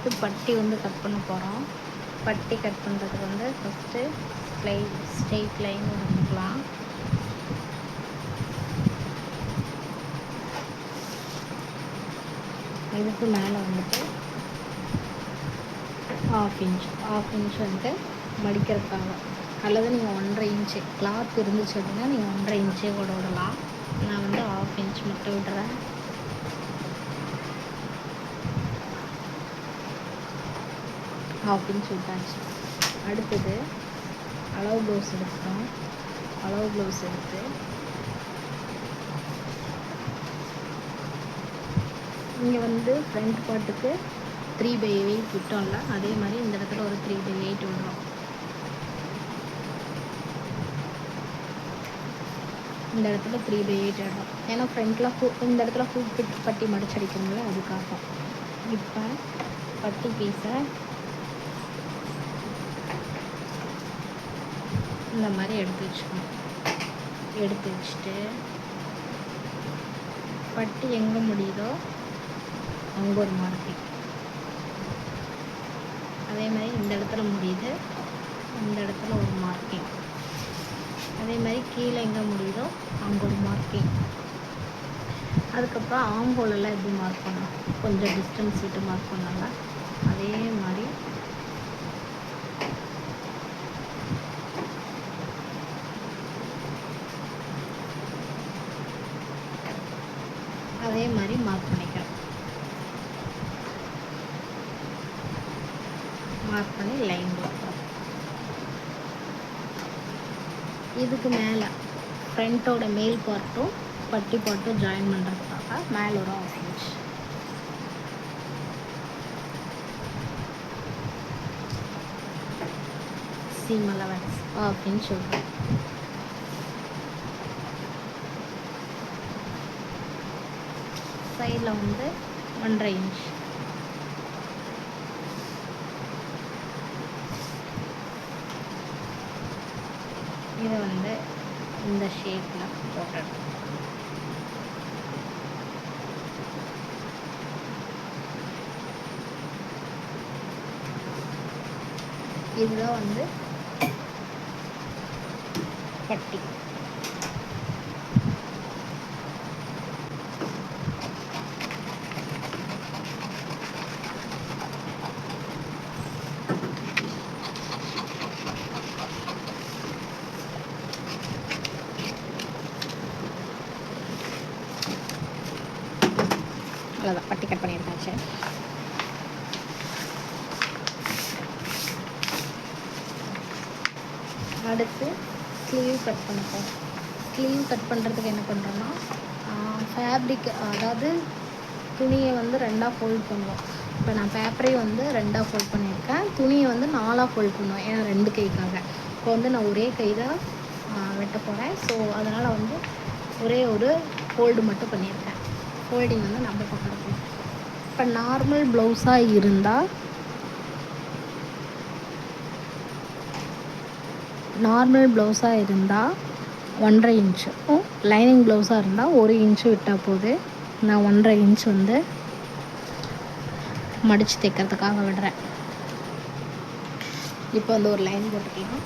அடுத்து பட்டி வந்து கட் பண்ண போகிறோம். பட்டி கட் பண்ணுறதுக்கு வந்து ஃபஸ்ட்டு ஸ்ட்ரெயிட் லைன் வரைஞ்சிக்கலாம். இதுக்கு மேலே வந்துட்டு ஆஃப் இன்ச் வந்துட்டு மடிக்கிறதுக்காக, அல்லது நீங்கள் 1.5 இன்ச்சு கிளாத் இருந்துச்சு அப்படின்னா நீங்கள் 1.5 இன்ச்சே கூட விடலாம். நான் வந்து ஆஃப் இன்ச் மட்டும் விடுறேன். ஆஃப் இன்ச் விட்டாச்சு. அடுத்தது அளவு ப்ளவுஸ் எடுத்துட்டோம். அளவு ப்ளவுஸ் எடுத்து இங்கே வந்து ஃப்ரண்ட் பார்ட்டுக்கு 3/8 விட்டோம்ல, அதே மாதிரி இந்த இடத்துல ஒரு 3/8 விடுறோம். இந்த இடத்துல 3/8 விடுறோம். ஏன்னா ஃப்ரண்ட்டில் இந்த இடத்துல ஹூக் பட்டி மடிச்சடிக்கணும்ல, அதுக்காக. இப்போ பட்டி பீஸை இந்த மாதிரி எடுத்து வச்சுக்கணும். எடுத்து வச்சுட்டு பட்டி எங்கே முடியுதோ அங்கே ஒரு மார்க்கிங், அதே மாதிரி இந்த இடத்துல முடியுது, இந்த இடத்துல ஒரு மார்க்கிங், அதே மாதிரி கீழே எங்கே முடியுதோ அங்கே ஒரு மார்க்கிங். அதுக்கப்புறம் ஆம்போலெல்லாம் எப்படி மார்க் பண்ணலாம், கொஞ்சம் டிஸ்டன்ஸ் விட்டு மார்க் பண்ணல, அதே மாதிரி மார்க் பண்ணிக்கிறோம். மார்க் பண்ணி லைன் போட்டுறோம். இதுக்கு மேலே ஃப்ரண்ட்டோட மேல் பார்ட்டும் பட்டி பார்ட்டும் ஜாயின் பண்ணுறதுக்காக மேலே ஒரு half inch, seam allowance half inch விடுறோம். சைடில் வந்து 1.5 இன்ச். இதை வந்து இந்த ஷேப்பில் போட்டுடணும். இதுதான் வந்து பட்டி. அவ்வளோதான், பட்டி கட் பண்ணியிருக்காச்சு. அடுத்து ஸ்லீவ் கட் பண்ணிப்போம். ஸ்லீவ் கட் பண்ணுறதுக்கு என்ன பண்ணுறோன்னா, ஃபேப்ரிக், அதாவது துணியை வந்து 2ஆக ஃபோல்ட் பண்ணுவோம். இப்போ நான் பேப்பரே வந்து 2ஆக ஃபோல்ட் பண்ணியிருக்கேன், துணியை வந்து 4ஆக ஃபோல்ட் பண்ணுவேன். ஏன்னா 2 கைக்காக. இப்போ வந்து நான் ஒரே கை தான் வெட்ட போகிறேன். ஸோ அதனால் வந்து ஒரே ஒரு ஃபோல்டு மட்டும் பண்ணியிருக்கேன். ஃபோல்டிங் வந்து நம்ம பக்கத்தில். இப்போ நார்மல் ப்ளவுஸாக இருந்தால் 1.5 இன்ச்சும், லைனிங் ப்ளவுஸாக இருந்தால் 1 இன்ச்சு விட்டால் போது. நான் 1.5 இன்ச் வந்து மடித்து தைக்கிறதுக்காக விடுறேன். இப்போ வந்து ஒரு லைன் போட்டுக்கலாம்.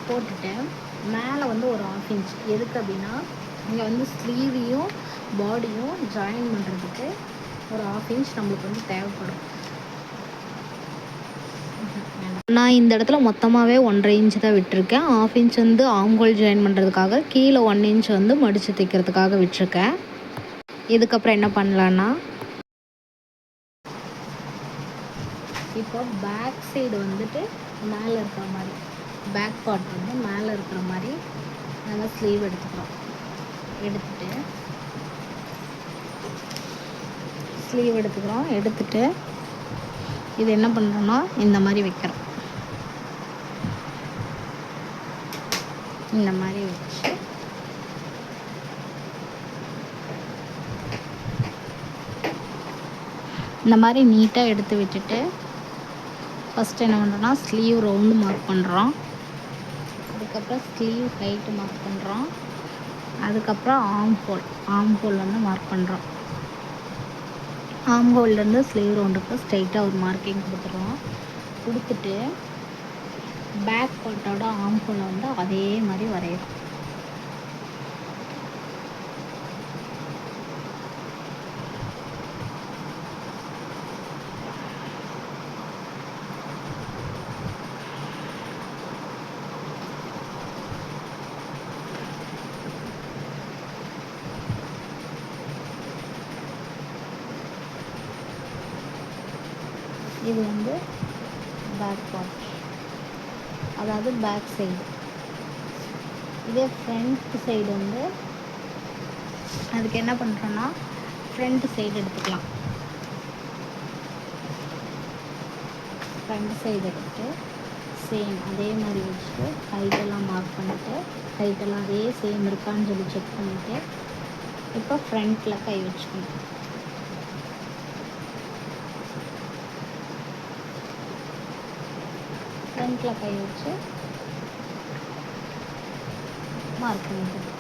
போட்டுட்டு மேலே வந்து ஒரு ஆஃப் இன்ச். எதுக்கு அப்படின்னா, இங்கே வந்து ஸ்லீவையும் பாடியும் ஜாயின் பண்ணுறதுக்கு ஒரு ஆஃப் இன்ச் நம்மளுக்கு வந்து தேவைப்படும். நான் இந்த இடத்துல மொத்தமாகவே 1.5 இன்ச் தான் விட்டுருக்கேன். ஆஃப் இன்ச் வந்து ஆம்ஹோல் ஜாயின் பண்ணுறதுக்காக, கீழே 1 இன்ச் வந்து மடித்து தைக்கிறதுக்காக விட்டுருக்கேன். இதுக்கப்புறம் என்ன பண்ணலான்னா, இப்போ பேக் சைடு வந்துட்டு மேலே இருக்கிற மாதிரி, பேக் பார்ட் வந்து மேலே இருக்கிற மாதிரி நம்ம ஸ்லீவ் எடுத்துக்கிறோம். எடுத்துட்டு இது என்ன பண்ணுறோன்னா, இந்த மாதிரி வைக்கிறோம். இந்த மாதிரி வச்சு இந்த மாதிரி நீட்டாக எடுத்து விட்டுட்டு, ஃபஸ்ட்டு என்ன பண்ணுறோன்னா, ஸ்லீவ் ரவுண்டு மார்க் பண்ணுறோம். அதுக்கப்புறம் ஸ்லீவ் ஹைட்டு மார்க் பண்ணுறோம். அதுக்கப்புறம் ஆம் ஹோல் வந்து மார்க் பண்ணுறோம். ஆம் ஹோல்லேருந்து ஸ்லீவ் ரவுண்டுக்கு ஸ்ட்ரைட்டாக ஒரு மார்க்கிங் கொடுத்துருவோம். கொடுத்துட்டு பேக் பார்ட்டோட ஆம் ஹோலை வந்து அதே மாதிரி வரைகிறோம். இது வந்து பேக் பார்ட், அதாவது பேக் சைடு. இதே ஃப்ரண்ட் சைடு வந்து அதுக்கு என்ன பண்ணுறோன்னா ஃப்ரண்ட் சைடு எடுத்துக்கலாம். ஃப்ரண்ட் சைடு எடுத்து சேம் அதே மாதிரி வச்சுட்டு ஹைட்டெல்லாம் மார்க் பண்ணிவிட்டு ஹைட்டெல்லாம் அதே சேம் இருக்கான்னு சொல்லி செக் பண்ணிவிட்டு இப்போ ஃப்ரண்ட்டில் கை வச்சுக்கணும். ஃப்ரண்ட்டில் கை வச்சு மார்க் பண்ணிக்கணும்.